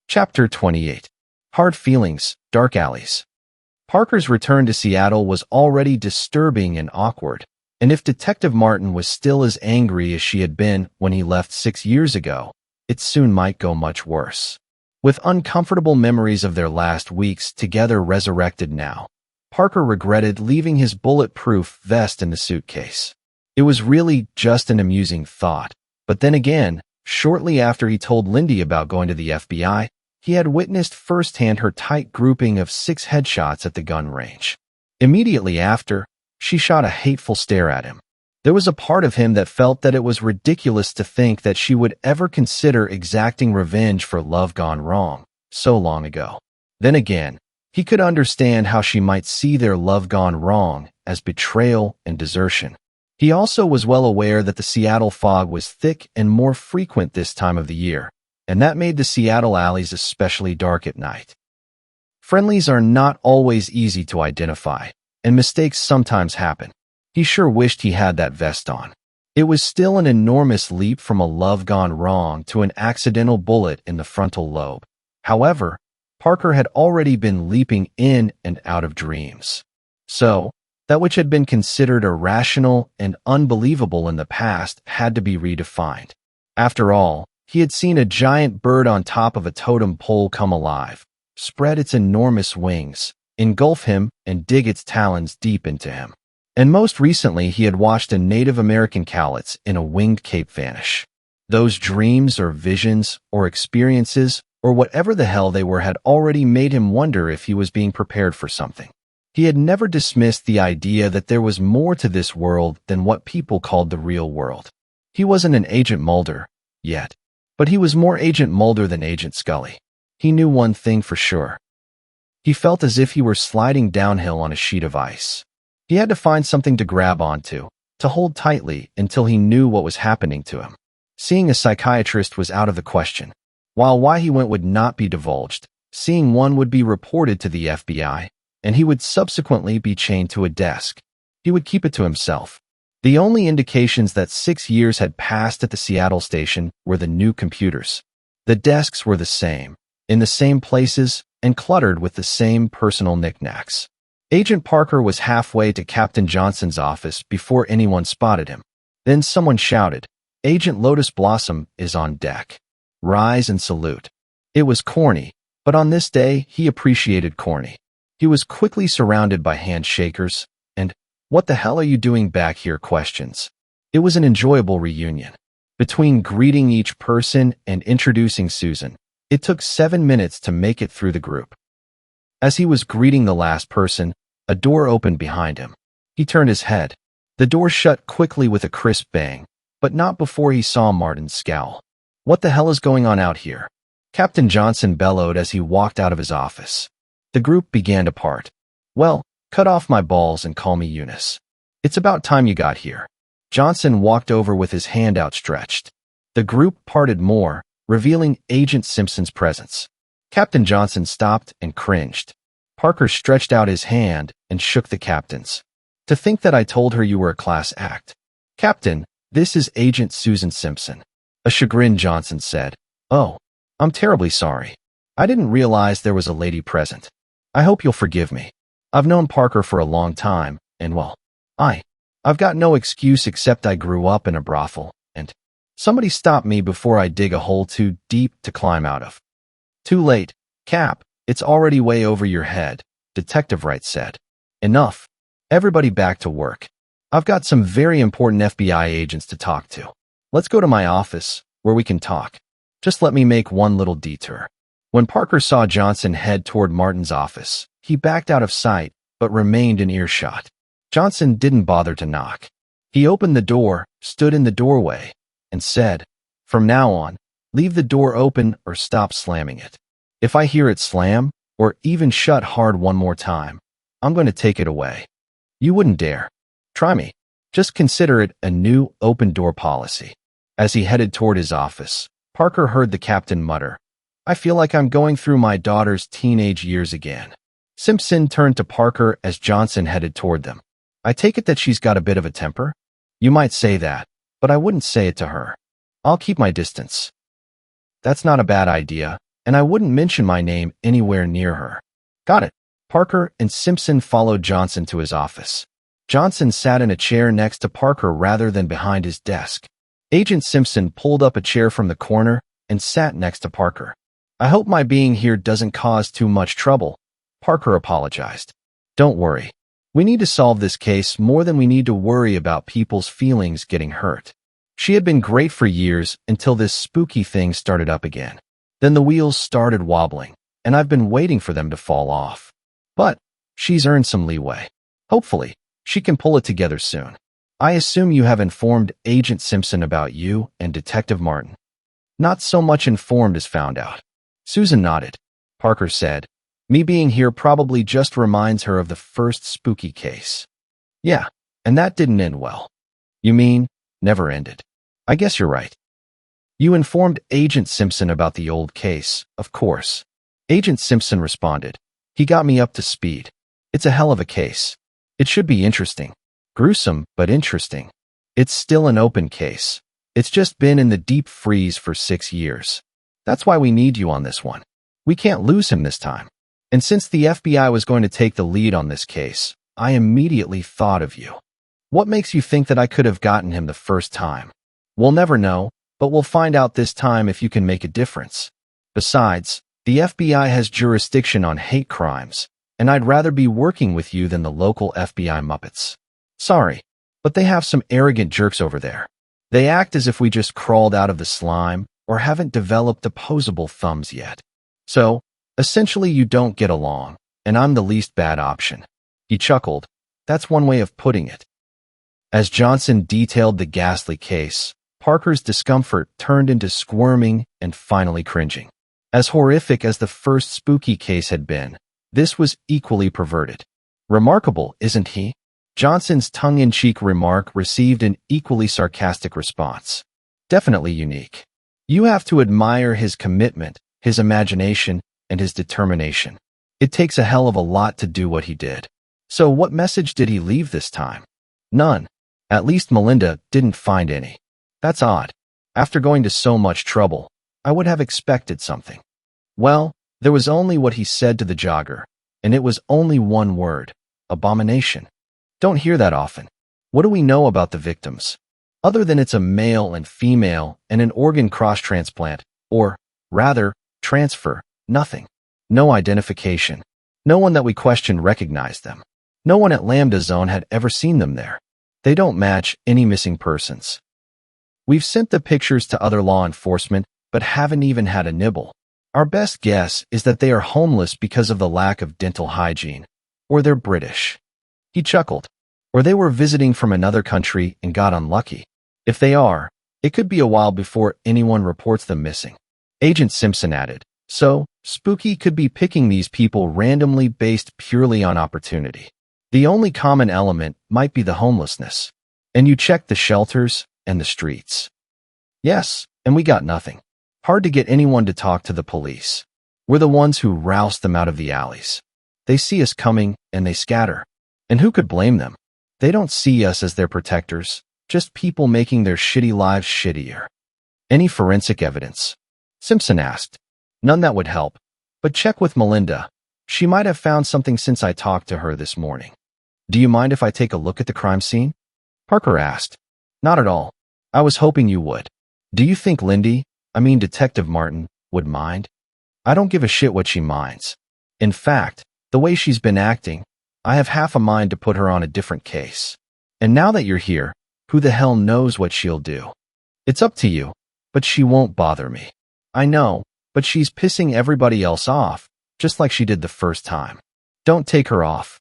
Chapter 28. Hard Feelings, Dark Alleys. Parker's return to Seattle was already disturbing and awkward, and if Detective Martin was still as angry as she had been when he left 6 years ago, it soon might go much worse. With uncomfortable memories of their last weeks together resurrected now, Parker regretted leaving his bulletproof vest in the suitcase. It was really just an amusing thought, but then again, shortly after he told Lindy about going to the FBI, he had witnessed firsthand her tight grouping of 6 headshots at the gun range. Immediately after, she shot a hateful stare at him. There was a part of him that felt that it was ridiculous to think that she would ever consider exacting revenge for love gone wrong so long ago. Then again, he could understand how she might see their love gone wrong as betrayal and desertion. He also was well aware that the Seattle fog was thick and more frequent this time of the year, and that made the Seattle alleys especially dark at night. Friendlies are not always easy to identify, and mistakes sometimes happen. He sure wished he had that vest on. It was still an enormous leap from a love gone wrong to an accidental bullet in the frontal lobe. However, Parker had already been leaping in and out of dreams. So, that which had been considered irrational and unbelievable in the past had to be redefined. After all, he had seen a giant bird on top of a totem pole come alive, spread its enormous wings, engulf him, and dig its talons deep into him. And most recently, he had watched a Native American cowlitz in a winged cape vanish. Those dreams or visions or experiences or whatever the hell they were had already made him wonder if he was being prepared for something. He had never dismissed the idea that there was more to this world than what people called the real world. He wasn't an Agent Mulder yet, but he was more Agent Mulder than Agent Scully. He knew one thing for sure. He felt as if he were sliding downhill on a sheet of ice. He had to find something to grab onto, to hold tightly until he knew what was happening to him. Seeing a psychiatrist was out of the question. While why he went would not be divulged, seeing one would be reported to the FBI, and he would subsequently be chained to a desk. He would keep it to himself. The only indications that 6 years had passed at the Seattle station were the new computers. The desks were the same, in the same places, and cluttered with the same personal knickknacks. Agent Parker was halfway to Captain Johnson's office before anyone spotted him. Then someone shouted, "Agent Lotus Blossom is on deck. Rise and salute." It was corny, but on this day he appreciated corny. He was quickly surrounded by handshakers and, "What the hell are you doing back here?" questions. It was an enjoyable reunion. Between greeting each person and introducing Susan, it took 7 minutes to make it through the group. As he was greeting the last person, a door opened behind him. He turned his head. The door shut quickly with a crisp bang, but not before he saw Martin scowl. "What the hell is going on out here?" Captain Johnson bellowed as he walked out of his office. The group began to part. "Well, cut off my balls and call me Eunice. It's about time you got here." Johnson walked over with his hand outstretched. The group parted more, revealing Agent Simpson's presence. Captain Johnson stopped and cringed. Parker stretched out his hand and shook the captain's. "To think that I told her you were a class act." "Captain, this is Agent Susan Simpson." A chagrined Johnson said, "Oh, I'm terribly sorry. I didn't realize there was a lady present. I hope you'll forgive me. I've known Parker for a long time, and well, I've got no excuse except I grew up in a brothel, and somebody stopped me before I dig a hole too deep to climb out of." "Too late, Cap. It's already way over your head," Detective Wright said. "Enough. Everybody back to work. I've got some very important FBI agents to talk to. Let's go to my office, where we can talk. Just let me make one little detour." When Parker saw Johnson head toward Martin's office, he backed out of sight, but remained in earshot. Johnson didn't bother to knock. He opened the door, stood in the doorway, and said, "From now on, leave the door open or stop slamming it. If I hear it slam, or even shut hard one more time, I'm going to take it away. You wouldn't dare. Try me. Just consider it a new open-door policy." As he headed toward his office, Parker heard the captain mutter, "I feel like I'm going through my daughter's teenage years again." Simpson turned to Parker as Johnson headed toward them. "I take it that she's got a bit of a temper?" "You might say that, but I wouldn't say it to her. I'll keep my distance." "That's not a bad idea, and I wouldn't mention my name anywhere near her. Got it. Parker and Simpson followed Johnson to his office. Johnson sat in a chair next to Parker rather than behind his desk. Agent Simpson pulled up a chair from the corner and sat next to Parker. I hope my being here doesn't cause too much trouble, Parker apologized. Don't worry. We need to solve this case more than we need to worry about people's feelings getting hurt. She had been great for years until this spooky thing started up again. Then the wheels started wobbling, and I've been waiting for them to fall off. But she's earned some leeway. Hopefully, she can pull it together soon. I assume you have informed Agent Simpson about you and Detective Martin. Not so much informed as found out. Susan nodded. Parker said, me being here probably just reminds her of the first spooky case. Yeah, and that didn't end well. You mean, never ended. I guess you're right. You informed Agent Simpson about the old case, of course. Agent Simpson responded. He got me up to speed. It's a hell of a case. It should be interesting. Gruesome, but interesting. It's still an open case. It's just been in the deep freeze for 6 years. That's why we need you on this one. We can't lose him this time. And since the FBI was going to take the lead on this case, I immediately thought of you. What makes you think that I could have gotten him the first time? We'll never know, but we'll find out this time if you can make a difference. Besides, the FBI has jurisdiction on hate crimes, and I'd rather be working with you than the local FBI Muppets. Sorry, but they have some arrogant jerks over there. They act as if we just crawled out of the slime or haven't developed opposable thumbs yet. So, essentially you don't get along, and I'm the least bad option. He chuckled. That's one way of putting it. As Johnson detailed the ghastly case, Parker's discomfort turned into squirming and finally cringing. As horrific as the first spooky case had been, this was equally perverted. Remarkable, isn't he? Johnson's tongue-in-cheek remark received an equally sarcastic response. Definitely unique. You have to admire his commitment, his imagination, and his determination. It takes a hell of a lot to do what he did. So what message did he leave this time? None. At least Melinda didn't find any. That's odd. After going to so much trouble, I would have expected something. Well, there was only what he said to the jogger, and it was only one word: abomination. Don't hear that often. What do we know about the victims? Other than it's a male and female and an organ cross-transplant, or, rather, transfer, nothing. No identification. No one that we questioned recognized them. No one at Lambda Zone had ever seen them there. They don't match any missing persons. We've sent the pictures to other law enforcement, but haven't even had a nibble. Our best guess is that they are homeless because of the lack of dental hygiene, or they're British. He chuckled. Or they were visiting from another country and got unlucky. If they are, it could be a while before anyone reports them missing. Agent Simpson added, so, Spooky could be picking these people randomly based purely on opportunity. The only common element might be the homelessness. And you checked the shelters and the streets. Yes, and we got nothing. Hard to get anyone to talk to the police. We're the ones who roust them out of the alleys. They see us coming and they scatter. And who could blame them? They don't see us as their protectors, just people making their shitty lives shittier. Any forensic evidence? Simpson asked. None that would help, but check with Melinda. She might have found something since I talked to her this morning. Do you mind if I take a look at the crime scene? Parker asked. Not at all. I was hoping you would. Do you think Detective Martin, would mind? I don't give a shit what she minds. In fact, the way she's been acting, I have half a mind to put her on a different case. And now that you're here, who the hell knows what she'll do? It's up to you, but she won't bother me. I know, but she's pissing everybody else off, just like she did the first time. Don't take her off.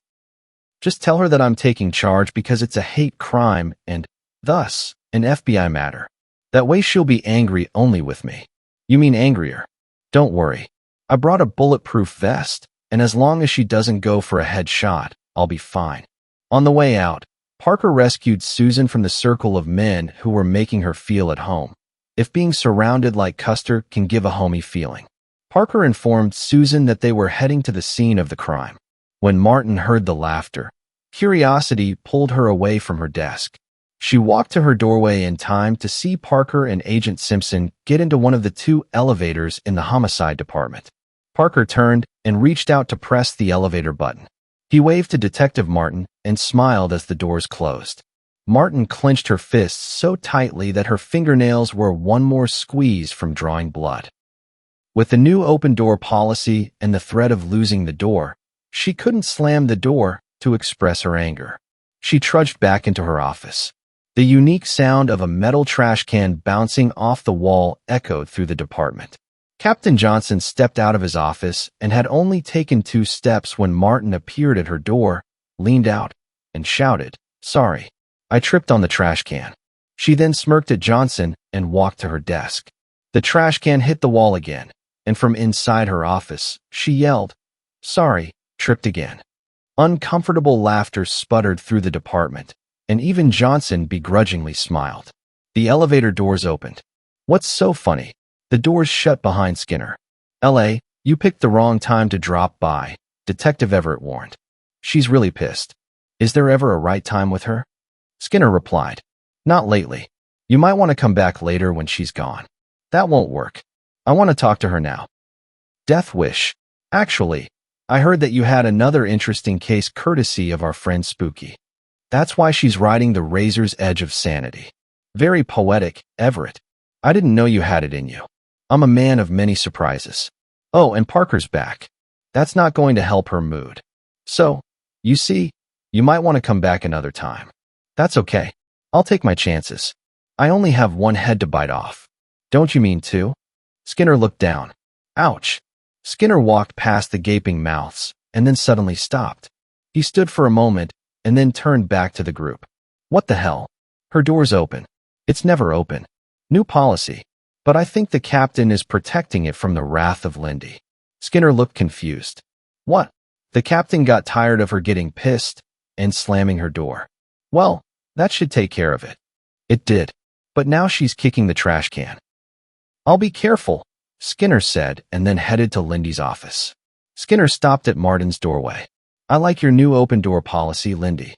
Just tell her that I'm taking charge because it's a hate crime and, thus, an FBI matter. That way she'll be angry only with me. You mean angrier? Don't worry. I brought a bulletproof vest, and as long as she doesn't go for a headshot, I'll be fine. On the way out, Parker rescued Susan from the circle of men who were making her feel at home. If being surrounded like Custer can give a homey feeling. Parker informed Susan that they were heading to the scene of the crime. When Martin heard the laughter, curiosity pulled her away from her desk. She walked to her doorway in time to see Parker and Agent Simpson get into one of the two elevators in the homicide department. Parker turned and reached out to press the elevator button. He waved to Detective Martin and smiled as the doors closed. Martin clenched her fists so tightly that her fingernails were one more squeeze from drawing blood. With the new open-door policy and the threat of losing the door, she couldn't slam the door to express her anger. She trudged back into her office. The unique sound of a metal trash can bouncing off the wall echoed through the department. Captain Johnson stepped out of his office and had only taken 2 steps when Martin appeared at her door, leaned out, and shouted, "Sorry, I tripped on the trash can." She then smirked at Johnson and walked to her desk. The trash can hit the wall again, and from inside her office, she yelled, "Sorry, tripped again." Uncomfortable laughter sputtered through the department, and even Johnson begrudgingly smiled. The elevator doors opened. "What's so funny?" The doors shut behind Skinner. "L.A., you picked the wrong time to drop by," Detective Everett warned. "She's really pissed. Is there ever a right time with her?" Skinner replied, "Not lately. You might want to come back later when she's gone." "That won't work. I want to talk to her now." "Death wish. Actually, I heard that you had another interesting case courtesy of our friend Spooky. That's why she's riding the razor's edge of sanity." "Very poetic, Everett. I didn't know you had it in you. I'm a man of many surprises." "Oh, and Parker's back. That's not going to help her mood. So, you see, you might want to come back another time." "That's okay. I'll take my chances. I only have one head to bite off." "Don't you mean 2? Skinner looked down. "Ouch." Skinner walked past the gaping mouths and then suddenly stopped. He stood for a moment and then turned back to the group. "What the hell? Her door's open." "It's never open. New policy. But I think the captain is protecting it from the wrath of Lindy." Skinner looked confused. "What? The captain got tired of her getting pissed and slamming her door. Well, that should take care of it." "It did. But now she's kicking the trash can." "I'll be careful," Skinner said, and then headed to Lindy's office. Skinner stopped at Martin's doorway. "I like your new open-door policy, Lindy."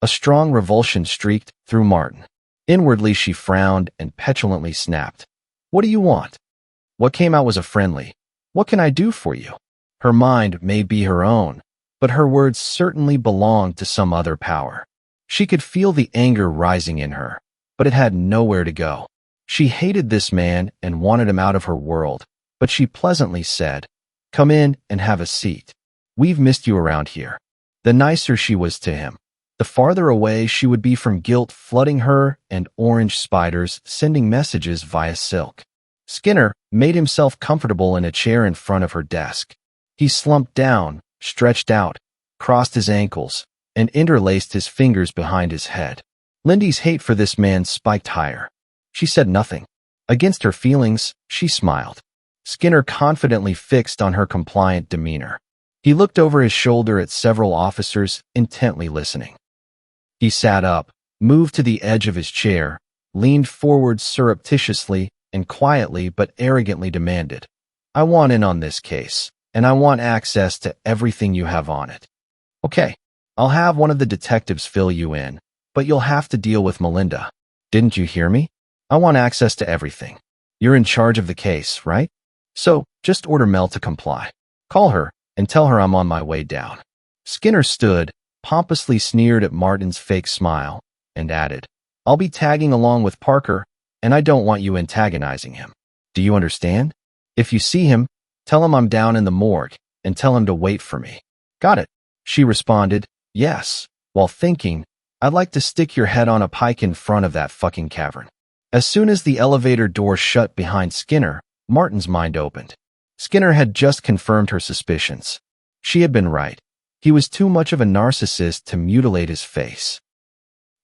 A strong revulsion streaked through Martin. Inwardly, she frowned and petulantly snapped, "What do you want?" What came out was a friendly, "What can I do for you?" Her mind may be her own, but her words certainly belonged to some other power. She could feel the anger rising in her, but it had nowhere to go. She hated this man and wanted him out of her world, but she pleasantly said, "Come in and have a seat. We've missed you around here." The nicer she was to him, the farther away she would be from guilt flooding her and orange spiders sending messages via silk. Skinner made himself comfortable in a chair in front of her desk. He slumped down, stretched out, crossed his ankles, and interlaced his fingers behind his head. Lindy's hate for this man spiked higher. She said nothing. Against her feelings, she smiled. Skinner confidently fixed on her compliant demeanor. He looked over his shoulder at several officers, intently listening. He sat up, moved to the edge of his chair, leaned forward surreptitiously, and quietly but arrogantly demanded, "I want in on this case, and I want access to everything you have on it." "Okay, I'll have one of the detectives fill you in, but you'll have to deal with Melinda." "Didn't you hear me? I want access to everything. You're in charge of the case, right? So, just order Mel to comply. Call her and tell her I'm on my way down." Skinner stood, pompously sneered at Martin's fake smile, and added, "I'll be tagging along with Parker, and I don't want you antagonizing him. Do you understand? If you see him, tell him I'm down in the morgue, and tell him to wait for me." "Got it," she responded, "yes," while thinking, "I'd like to stick your head on a pike in front of that fucking cavern." As soon as the elevator door shut behind Skinner, Martin's mind opened. Skinner had just confirmed her suspicions. She had been right. He was too much of a narcissist to mutilate his face.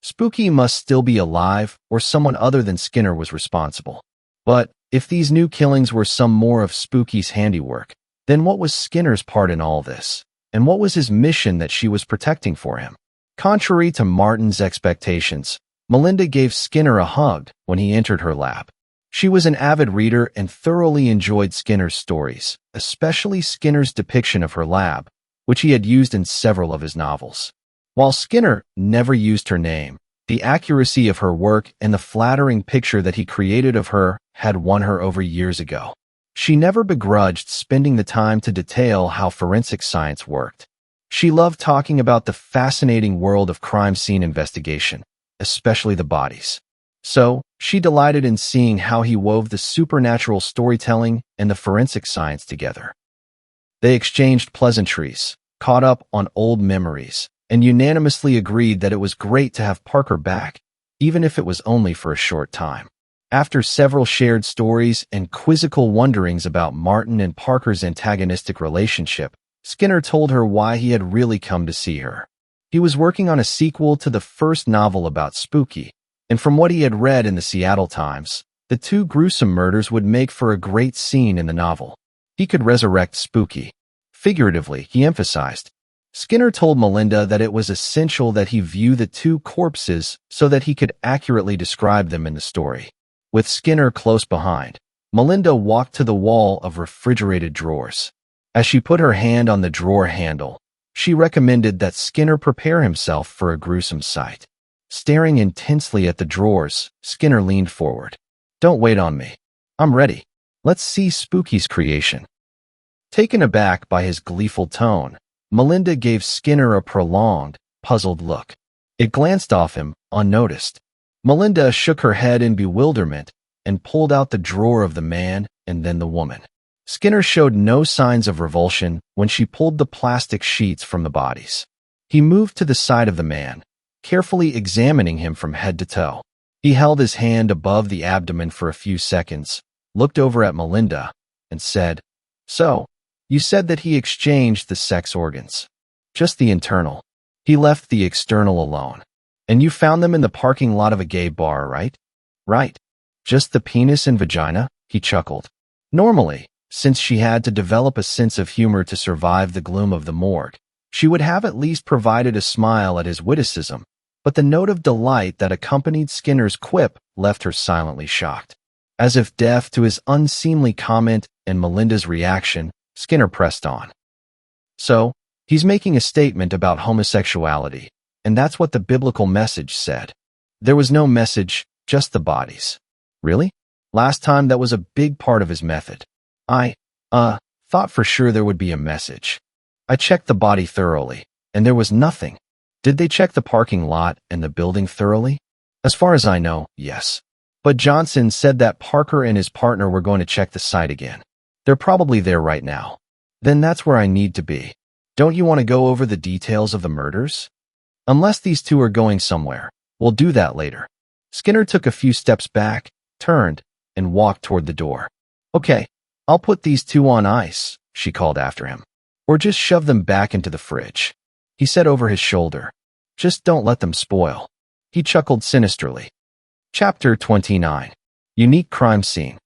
Spooky must still be alive, or someone other than Skinner was responsible. But if these new killings were some more of Spooky's handiwork, then what was Skinner's part in all this? And what was his mission that she was protecting for him? Contrary to Martin's expectations, Melinda gave Skinner a hug when he entered her lab. She was an avid reader and thoroughly enjoyed Skinner's stories, especially Skinner's depiction of her lab, which he had used in several of his novels. While Skinner never used her name, The accuracy of her work and the flattering picture that he created of her had won her over years ago. She never begrudged spending the time to detail how forensic science worked. She loved talking about the fascinating world of crime scene investigation, especially the bodies. So, she delighted in seeing how he wove the supernatural storytelling and the forensic science together. They exchanged pleasantries, caught up on old memories, and unanimously agreed that it was great to have Parker back, even if it was only for a short time. After several shared stories and quizzical wonderings about Martin and Parker's antagonistic relationship, Skinner told her why he had really come to see her. He was working on a sequel to the first novel about Spooky, and from what he had read in the Seattle Times, the two gruesome murders would make for a great scene in the novel. He could resurrect Spooky. Figuratively, he emphasized. Skinner told Melinda that it was essential that he view the two corpses so that he could accurately describe them in the story. With Skinner close behind, Melinda walked to the wall of refrigerated drawers. As she put her hand on the drawer handle, she recommended that Skinner prepare himself for a gruesome sight. Staring intensely at the drawers, Skinner leaned forward. "Don't wait on me. I'm ready. Let's see Spooky's creation." Taken aback by his gleeful tone, Melinda gave Skinner a prolonged, puzzled look. It glanced off him, unnoticed. Melinda shook her head in bewilderment and pulled out the drawer of the man and then the woman. Skinner showed no signs of revulsion when she pulled the plastic sheets from the bodies. He moved to the side of the man, carefully examining him from head to toe. He held his hand above the abdomen for a few seconds, looked over at Melinda, and said, "So, you said that he exchanged the sex organs. Just the internal. He left the external alone. And you found them in the parking lot of a gay bar, right?" "Right. Just the penis and vagina?" he chuckled. Normally, since she had to develop a sense of humor to survive the gloom of the morgue, she would have at least provided a smile at his witticism, but the note of delight that accompanied Skinner's quip left her silently shocked. As if deaf to his unseemly comment and Melinda's reaction, Skinner pressed on. "So, he's making a statement about homosexuality, and that's what the biblical message said." "There was no message, just the bodies." "Really? Last time that was a big part of his method." I thought for sure there would be a message. I checked the body thoroughly, and there was nothing." "Did they check the parking lot and the building thoroughly?" "As far as I know, yes. But Johnson said that Parker and his partner were going to check the site again. They're probably there right now." "Then that's where I need to be. Don't you want to go over the details of the murders?" "Unless these two are going somewhere, we'll do that later." Skinner took a few steps back, turned, and walked toward the door. "Okay, I'll put these two on ice," she called after him. "Or just shove them back into the fridge." He said over his shoulder, "Just don't let them spoil." He chuckled sinisterly. Chapter 29. Unique Crime Scene.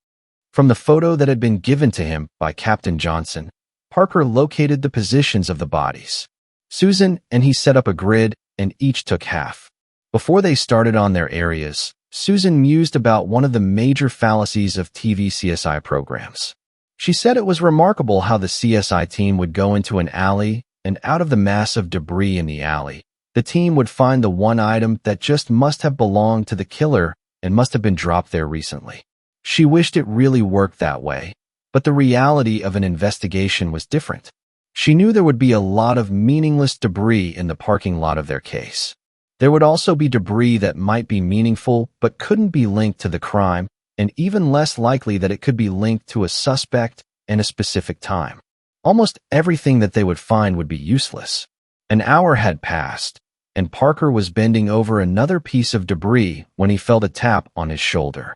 From the photo that had been given to him by Captain Johnson, Parker located the positions of the bodies. Susan and he set up a grid, and each took half. Before they started on their areas, Susan mused about one of the major fallacies of TV CSI programs. She said it was remarkable how the CSI team would go into an alley, and out of the mass of debris in the alley, the team would find the one item that just must have belonged to the killer and must have been dropped there recently. She wished it really worked that way, but the reality of an investigation was different. She knew there would be a lot of meaningless debris in the parking lot of their case. There would also be debris that might be meaningful but couldn't be linked to the crime, and even less likely that it could be linked to a suspect and a specific time. Almost everything that they would find would be useless. An hour had passed, and Parker was bending over another piece of debris when he felt a tap on his shoulder.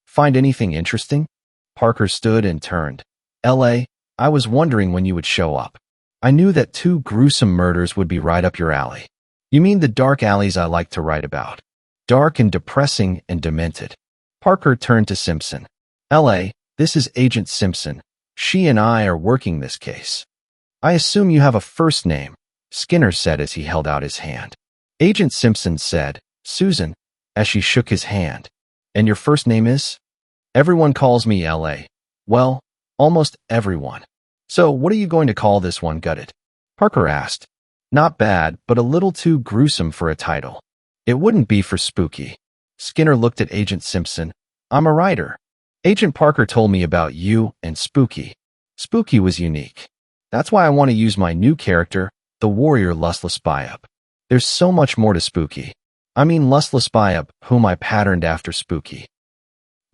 "Find anything interesting?" Parker stood and turned. "L.A., I was wondering when you would show up. I knew that two gruesome murders would be right up your alley." "You mean the dark alleys I like to write about. Dark and depressing and demented." Parker turned to Simpson. "L.A., this is Agent Simpson. She and I are working this case." "I assume you have a first name," Skinner said as he held out his hand. Agent Simpson said, "Susan," as she shook his hand. "And your first name is?" "Everyone calls me L.A. Well, almost everyone." "So what are you going to call this one, Gutted?" Parker asked. "Not bad, but a little too gruesome for a title." It wouldn't be for Spooky. Skinner looked at Agent Simpson. I'm a writer. Agent Parker told me about you and Spooky. Spooky was unique. That's why I want to use my new character, the warrior Lustless Bayab. There's so much more to Spooky. I mean Lustless Bayab, whom I patterned after Spooky.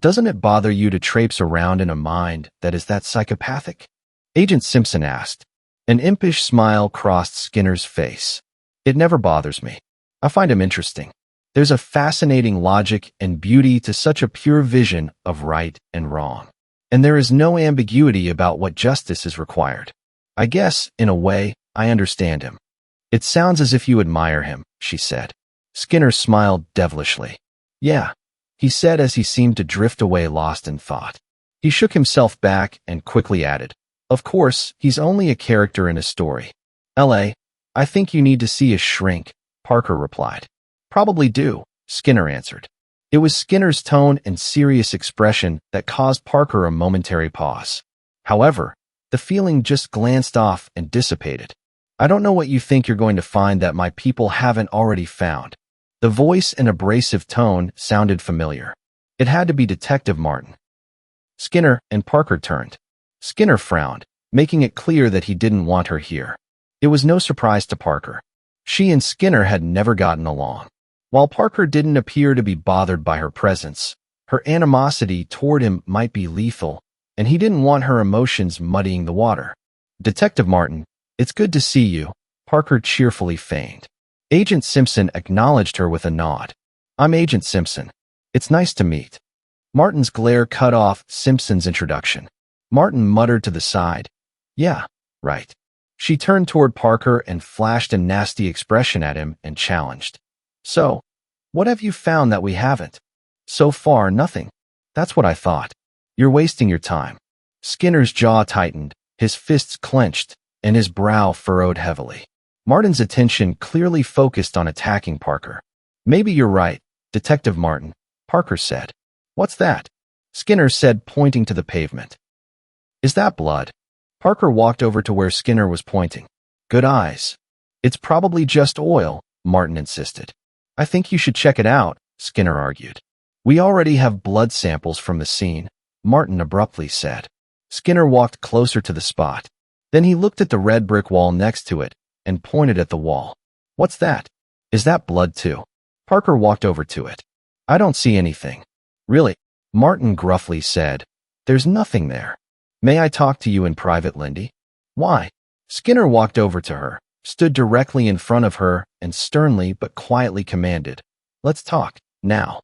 Doesn't it bother you to traipse around in a mind that is that psychopathic? Agent Simpson asked. An impish smile crossed Skinner's face. It never bothers me. I find him interesting. There's a fascinating logic and beauty to such a pure vision of right and wrong. And there is no ambiguity about what justice is required. I guess, in a way, I understand him. It sounds as if you admire him, she said. Skinner smiled devilishly. Yeah, he said as he seemed to drift away lost in thought. He shook himself back and quickly added, Of course, he's only a character in a story. L.A., I think you need to see a shrink, Parker replied. Probably do, Skinner answered. It was Skinner's tone and serious expression that caused Parker a momentary pause. However, the feeling just glanced off and dissipated. I don't know what you think you're going to find that my people haven't already found. The voice and abrasive tone sounded familiar. It had to be Detective Martin. Skinner and Parker turned. Skinner frowned, making it clear that he didn't want her here. It was no surprise to Parker. She and Skinner had never gotten along. While Parker didn't appear to be bothered by her presence, her animosity toward him might be lethal, and he didn't want her emotions muddying the water. Detective Martin, it's good to see you, Parker cheerfully feigned. Agent Simpson acknowledged her with a nod. I'm Agent Simpson. It's nice to meet. Martin's glare cut off Simpson's introduction. Martin muttered to the side. Yeah, right. She turned toward Parker and flashed a nasty expression at him and challenged. So, what have you found that we haven't? So far, nothing. That's what I thought. You're wasting your time. Skinner's jaw tightened, his fists clenched, and his brow furrowed heavily. Martin's attention clearly focused on attacking Parker. Maybe you're right, Detective Martin, Parker said. What's that? Skinner said, pointing to the pavement. Is that blood? Parker walked over to where Skinner was pointing. Good eyes. It's probably just oil, Martin insisted. I think you should check it out, Skinner argued. We already have blood samples from the scene, Martin abruptly said. Skinner walked closer to the spot. Then he looked at the red brick wall next to it and pointed at the wall. What's that? Is that blood too? Parker walked over to it. I don't see anything. Really? Martin gruffly said. There's nothing there. May I talk to you in private, Lindy? Why? Skinner walked over to her, stood directly in front of her, and sternly but quietly commanded, Let's talk, now.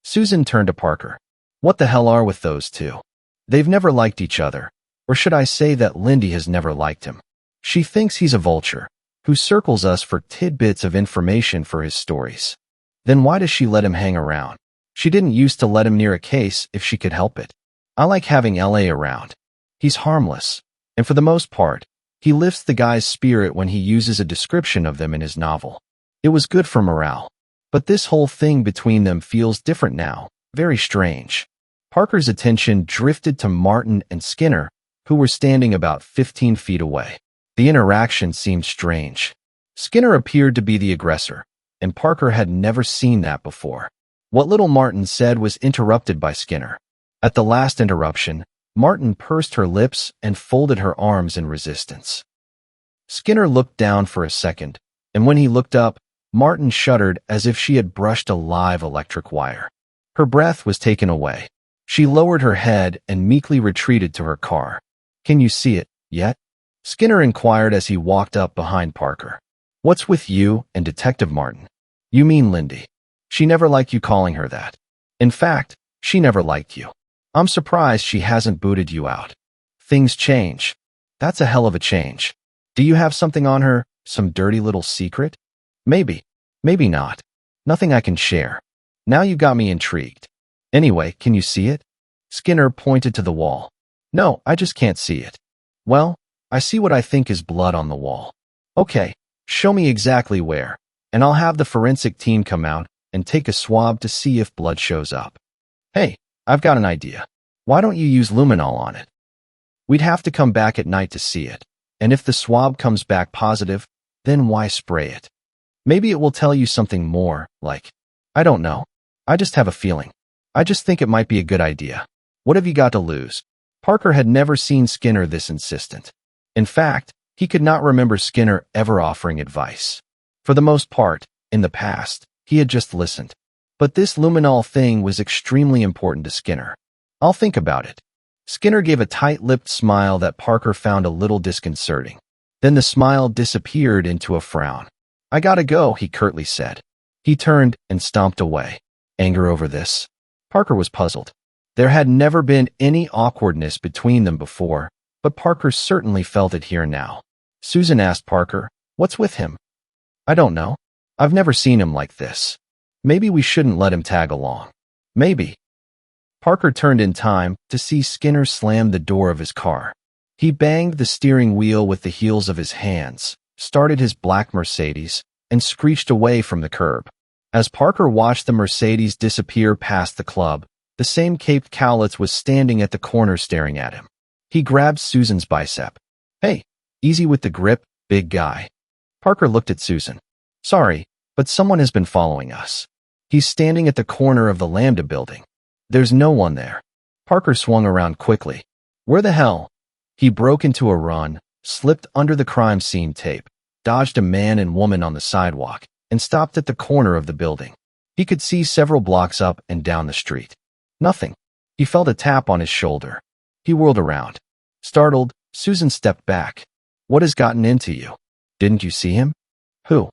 Susan turned to Parker. What the hell are with those two? They've never liked each other, or should I say that Lindy has never liked him. She thinks he's a vulture, who circles us for tidbits of information for his stories. Then why does she let him hang around? She didn't used to let him near a case if she could help it. I like having L.A. around. He's harmless, and for the most part, he lifts the guy's spirit when he uses a description of them in his novel. It was good for morale. But this whole thing between them feels different now, very strange. Parker's attention drifted to Martin and Skinner, who were standing about 15 feet away. The interaction seemed strange. Skinner appeared to be the aggressor, and Parker had never seen that before. What little Martin said was interrupted by Skinner. At the last interruption, Martin pursed her lips and folded her arms in resistance. Skinner looked down for a second, and when he looked up, Martin shuddered as if she had brushed a live electric wire. Her breath was taken away. She lowered her head and meekly retreated to her car. Can you see it, yet? Skinner inquired as he walked up behind Parker. What's with you and Detective Martin? You mean Lindy. She never liked you calling her that. In fact, she never liked you. I'm surprised she hasn't booted you out. Things change. That's a hell of a change. Do you have something on her, some dirty little secret? Maybe. Maybe not. Nothing I can share. Now you got me intrigued. Anyway, can you see it? Skinner pointed to the wall. No, I just can't see it. Well, I see what I think is blood on the wall. Okay, show me exactly where, and I'll have the forensic team come out and take a swab to see if blood shows up. Hey, I've got an idea. Why don't you use luminol on it? We'd have to come back at night to see it, and if the swab comes back positive, then why spray it? Maybe it will tell you something more, like, I don't know. I just have a feeling. I just think it might be a good idea. What have you got to lose? Parker had never seen Skinner this insistent. In fact, he could not remember Skinner ever offering advice. For the most part, in the past, he had just listened. But this luminol thing was extremely important to Skinner. I'll think about it. Skinner gave a tight-lipped smile that Parker found a little disconcerting. Then the smile disappeared into a frown. I gotta go, he curtly said. He turned and stomped away. Anger over this? Parker was puzzled. There had never been any awkwardness between them before, but Parker certainly felt it here now. Susan asked Parker, "What's with him?" "I don't know. I've never seen him like this. Maybe we shouldn't let him tag along." "Maybe." Parker turned in time to see Skinner slam the door of his car. He banged the steering wheel with the heels of his hands, started his black Mercedes, and screeched away from the curb. As Parker watched the Mercedes disappear past the club, the same caped cowlitz was standing at the corner staring at him. He grabbed Susan's bicep. "Hey, easy with the grip, big guy." Parker looked at Susan. "Sorry, but someone has been following us. He's standing at the corner of the Lambda building. There's no one there." Parker swung around quickly. "Where the hell?" He broke into a run, slipped under the crime scene tape, dodged a man and woman on the sidewalk, and stopped at the corner of the building. He could see several blocks up and down the street. Nothing. He felt a tap on his shoulder. He whirled around. Startled, Susan stepped back. "What has gotten into you? Didn't you see him?" "Who?"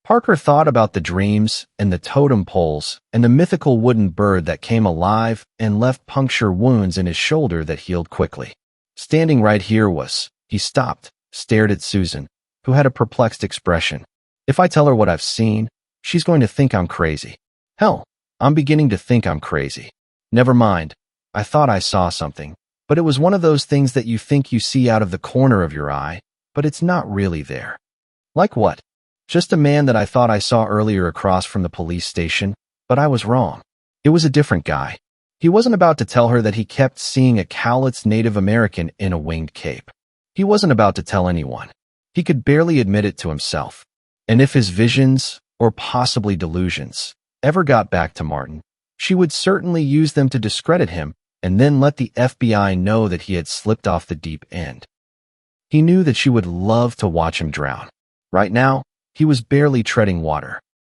Parker thought about the dreams and the totem poles and the mythical wooden bird that came alive and left puncture wounds in his shoulder that healed quickly. Standing right here was, he stopped, stared at Susan, who had a perplexed expression. If I tell her what I've seen, she's going to think I'm crazy. Hell, I'm beginning to think I'm crazy. Never mind. I thought I saw something, but it was one of those things that you think you see out of the corner of your eye, but it's not really there. Like what? Just a man that I thought I saw earlier across from the police station, but I was wrong. It was a different guy. He wasn't about to tell her that he kept seeing a cowlitz Native American in a winged cape. He wasn't about to tell anyone. He could barely admit it to himself. And if his visions, or possibly delusions, ever got back to Martin, she would certainly use them to discredit him and then let the FBI know that he had slipped off the deep end. He knew that she would love to watch him drown. Right now, he was barely treading water.